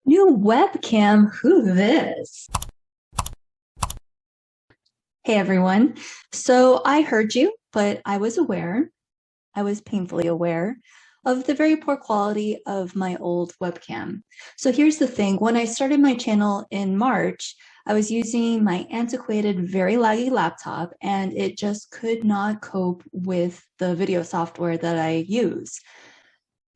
New webcam, who this? Hey everyone. So I heard you, but I was painfully aware of the very poor quality of my old webcam. So here's the thing, when I started my channel in March, I was using my antiquated, very laggy laptop, and it just could not cope with the video software that I use.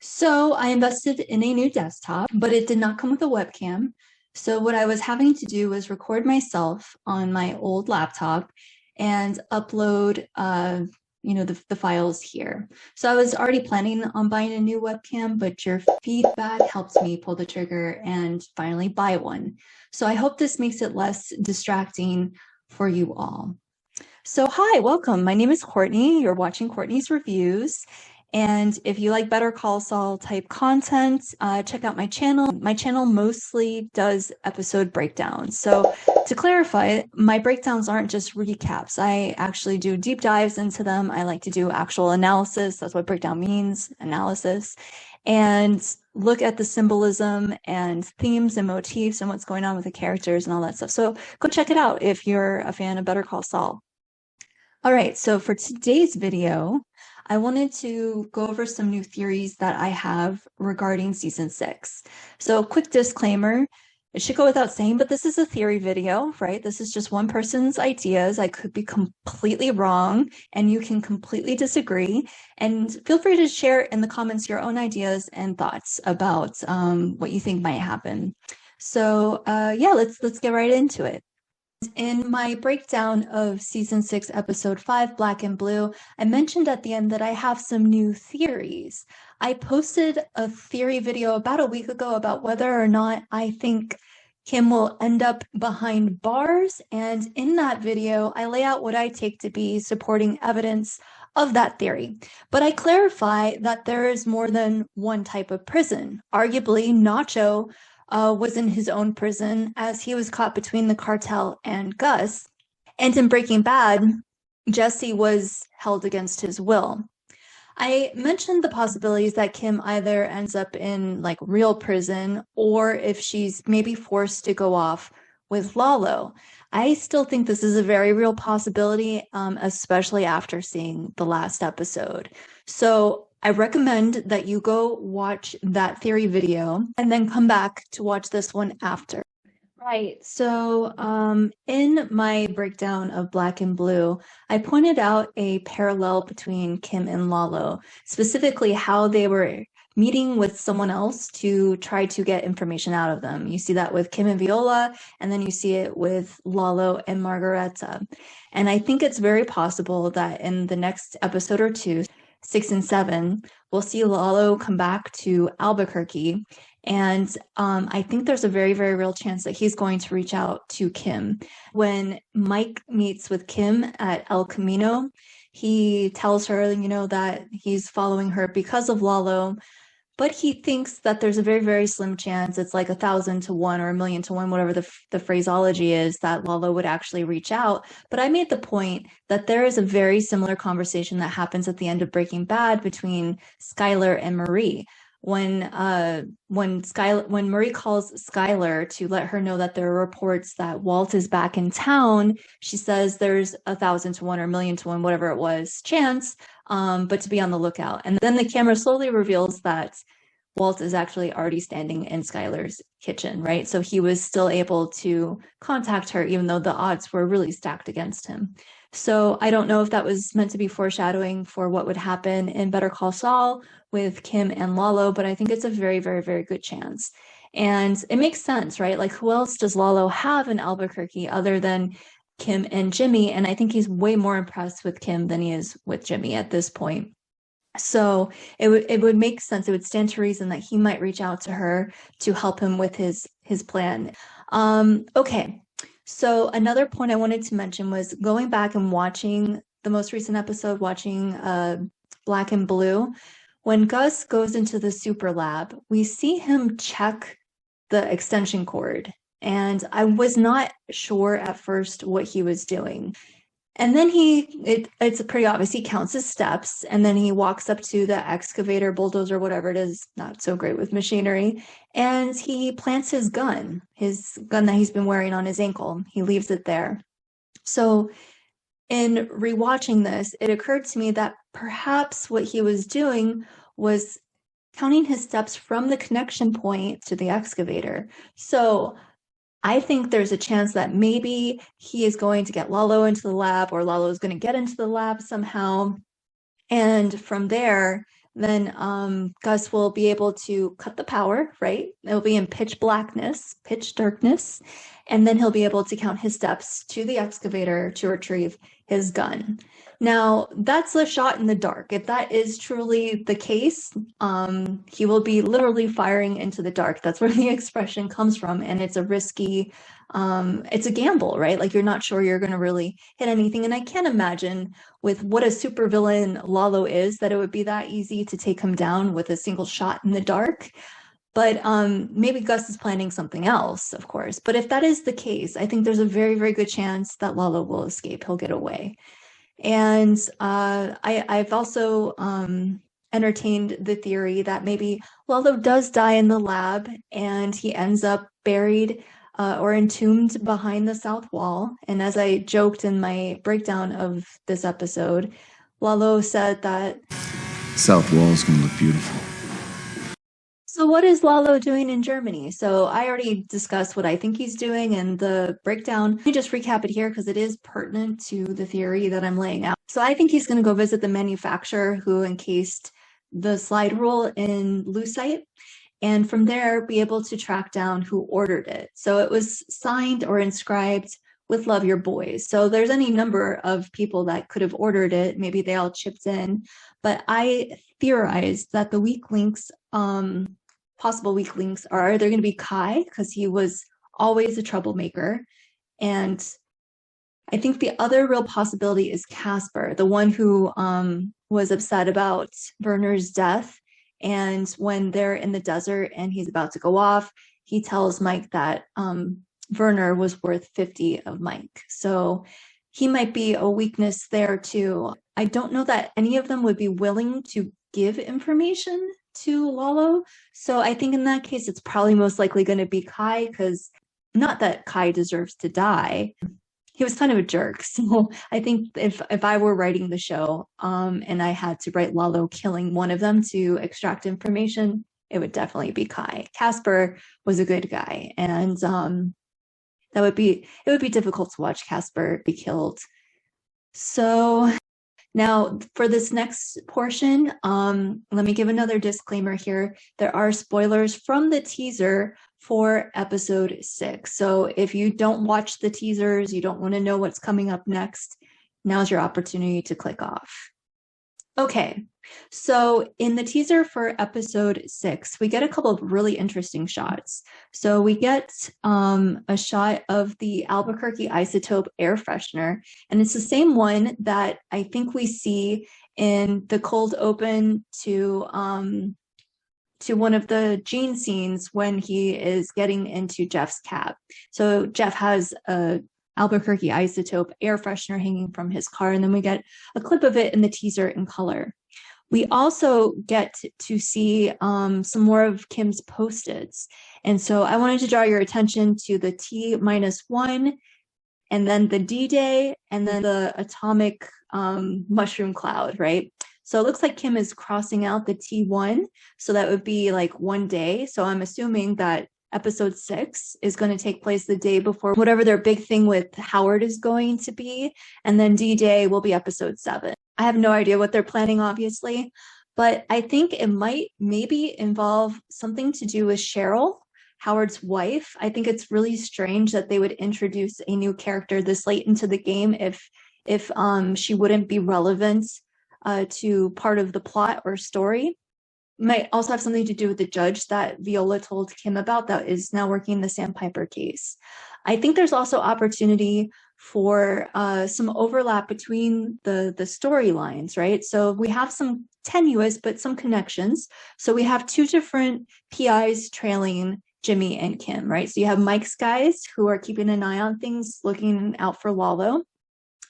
So I invested in a new desktop, but it did not come with a webcam. So what I was having to do was record myself on my old laptop and upload, the files here. So I was already planning on buying a new webcam, but your feedback helped me pull the trigger and finally buy one. So I hope this makes it less distracting for you all. So hi, welcome. My name is Courtney. You're watching Courtney's Reviews. And if you like Better Call Saul type content, check out my channel. My channel mostly does episode breakdowns. So to clarify, my breakdowns aren't just recaps. I actually do deep dives into them. I like to do actual analysis. That's what breakdown means, analysis. And look at the symbolism and themes and motifs and what's going on with the characters and all that stuff. So go check it out if you're a fan of Better Call Saul. All right, so for today's video, I wanted to go over some new theories that I have regarding season 6. So quick disclaimer, it should go without saying, but this is a theory video, right? This is just one person's ideas. I could be completely wrong and you can completely disagree. And feel free to share in the comments your own ideas and thoughts about what you think might happen. So yeah, let's get right into it. In my breakdown of season 6, episode 5, Black and Blue, I mentioned at the end that I have some new theories. I posted a theory video about a week ago about whether or not I think Kim will end up behind bars, and in that video, I lay out what I take to be supporting evidence of that theory. But I clarify that there is more than one type of prison. Arguably, Nacho was in his own prison as he was caught between the cartel and Gus. And in Breaking Bad, Jesse was held against his will. I mentioned the possibilities that Kim either ends up in like real prison or if she's maybe forced to go off with Lalo. I still think this is a very real possibility, especially after seeing the last episode. So I recommend that you go watch that theory video and then come back to watch this one after. Right. So, in my breakdown of Black and Blue, I pointed out a parallel between Kim and Lalo, specifically how they were meeting with someone else to try to get information out of them. You see that with Kim and Viola, and then you see it with Lalo and Margareta. And I think it's very possible that in the next episode or two, 6 and 7, we'll see Lalo come back to Albuquerque. And I think there's a very, very real chance that he's going to reach out to Kim. When Mike meets with Kim at El Camino, he tells her, that he's following her because of Lalo, but he thinks that there's a very, very slim chance, it's like 1,000 to 1 or 1,000,000 to 1, whatever the phraseology is, that Lalo would actually reach out. But I made the point that there is a very similar conversation that happens at the end of Breaking Bad between Skyler and Marie. When Marie calls Skyler to let her know that there are reports that Walt is back in town, she says there's 1,000 to 1 or 1,000,000 to 1, whatever it was, chance, but to be on the lookout. And then the camera slowly reveals that Walt is actually already standing in Skyler's kitchen, right? So he was still able to contact her, even though the odds were really stacked against him. So I don't know if that was meant to be foreshadowing for what would happen in Better Call Saul with Kim and Lalo, but I think it's a very, very, very good chance. And it makes sense, right? Like, who else does Lalo have in Albuquerque other than Kim and Jimmy? And I think he's way more impressed with Kim than he is with Jimmy at this point. So it would make sense. It would stand to reason that he might reach out to her to help him with his plan. Okay. So another point I wanted to mention was going back and watching the most recent episode, watching Black and Blue. When Gus goes into the super lab, we see him check the extension cord. And I was not sure at first what he was doing. And then it's pretty obvious. He counts his steps and then he walks up to the excavator, bulldozer, whatever it is, not so great with machinery. And he plants his gun that he's been wearing on his ankle. He leaves it there. So in rewatching this, it occurred to me that perhaps what he was doing was counting his steps from the connection point to the excavator. So I think there's a chance that maybe he is going to get Lalo into the lab, or Lalo is going to get into the lab somehow. And from there, then Gus will be able to cut the power, right? It'll be in pitch blackness, pitch darkness. And then he'll be able to count his steps to the excavator to retrieve his gun. Now, that's a shot in the dark. If that is truly the case, he will be literally firing into the dark. That's where the expression comes from. And it's a risky, it's a gamble, right? Like you're not sure you're going to really hit anything. And I can't imagine with what a supervillain Lalo is, that it would be that easy to take him down with a single shot in the dark. But maybe Gus is planning something else, of course. But if that is the case, I think there's a very, very good chance that Lalo will escape. He'll get away. And I've also entertained the theory that maybe Lalo does die in the lab and he ends up buried or entombed behind the south wall. And as I joked in my breakdown of this episode, Lalo said that south wall is going to look beautiful. So what is Lalo doing in Germany? So I already discussed what I think he's doing and the breakdown. Let me just recap it here because it is pertinent to the theory that I'm laying out. So I think he's going to go visit the manufacturer who encased the slide rule in lucite, and from there be able to track down who ordered it. So it was signed or inscribed with "Love Your Boys." So there's any number of people that could have ordered it. Maybe they all chipped in, but I theorized that the weak links, possible weak links, are either going to be Kai, because he was always a troublemaker, and I think the other real possibility is Casper, the one who was upset about Werner's death. And when they're in the desert and he's about to go off, he tells Mike that Werner was worth 50 of Mike. So he might be a weakness there too. I don't know that any of them would be willing to give information to Lalo. So I think in that case, it's probably most likely going to be Kai, because not that Kai deserves to die. He was kind of a jerk. So I think if I were writing the show and I had to write Lalo killing one of them to extract information, it would definitely be Kai. Casper was a good guy, and it would be difficult to watch Casper be killed. So now for this next portion, let me give another disclaimer here. There are spoilers from the teaser for episode 6. So if you don't watch the teasers, you don't want to know what's coming up next, now's your opportunity to click off. Okay, so in the teaser for episode 6, we get a couple of really interesting shots. So we get a shot of the Albuquerque Isotope air freshener, and it's the same one that I think we see in the cold open to one of the Gene scenes when he is getting into Jeff's cab. So Jeff has a Albuquerque Isotope air freshener hanging from his car, and then we get a clip of it in the teaser in color. We also get to see some more of Kim's post-its. And so I wanted to draw your attention to the T-1, and then the D-Day, and then the atomic mushroom cloud, right? So it looks like Kim is crossing out the T1. So that would be like one day. So I'm assuming that episode 6 is going to take place the day before whatever their big thing with Howard is going to be. And then D-Day will be episode 7. I have no idea what they're planning, obviously, but I think it might maybe involve something to do with Cheryl, Howard's wife. I think it's really strange that they would introduce a new character this late into the game if she wouldn't be relevant to part of the plot or story. Might also have something to do with the judge that Viola told Kim about that is now working the Sandpiper case. I think there's also opportunity for some overlap between the storylines, right? So we have some tenuous, but some connections. So we have 2 different PIs trailing Jimmy and Kim, right? So you have Mike's guys who are keeping an eye on things, looking out for Lalo.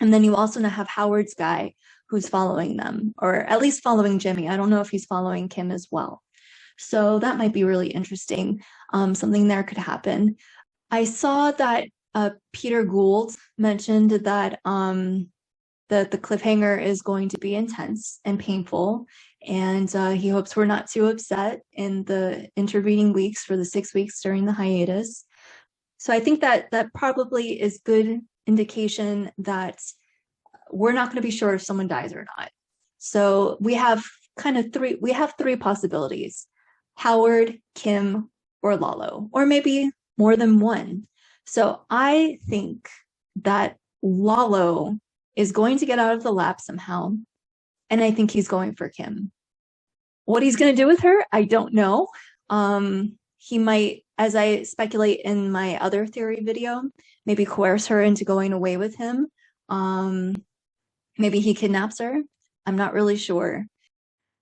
And then you also now have Howard's guy who's following them, or at least following Jimmy. I don't know if he's following Kim as well. So that might be really interesting. Something there could happen. I saw that Peter Gould mentioned that the cliffhanger is going to be intense and painful, and he hopes we're not too upset in the intervening weeks for the 6 weeks during the hiatus. So I think that that probably is good indication that we're not going to be sure if someone dies or not. So we have three possibilities: Howard, Kim, or Lalo, or maybe more than one. So I think that Lalo is going to get out of the lab somehow, and I think he's going for Kim. What he's going to do with her, I don't know. He might, as I speculate in my other theory video, maybe coerce her into going away with him. Maybe he kidnaps her. I'm not really sure.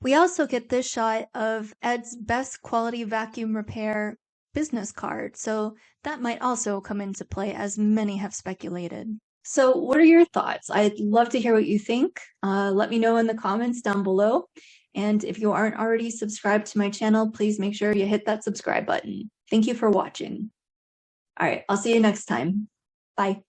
We also get this shot of Ed's best quality vacuum repair business card, so that might also come into play, as many have speculated. So what are your thoughts? I'd love to hear what you think. Let me know in the comments down below. And if you aren't already subscribed to my channel, please make sure you hit that subscribe button. Thank you for watching. All right, I'll see you next time. Bye.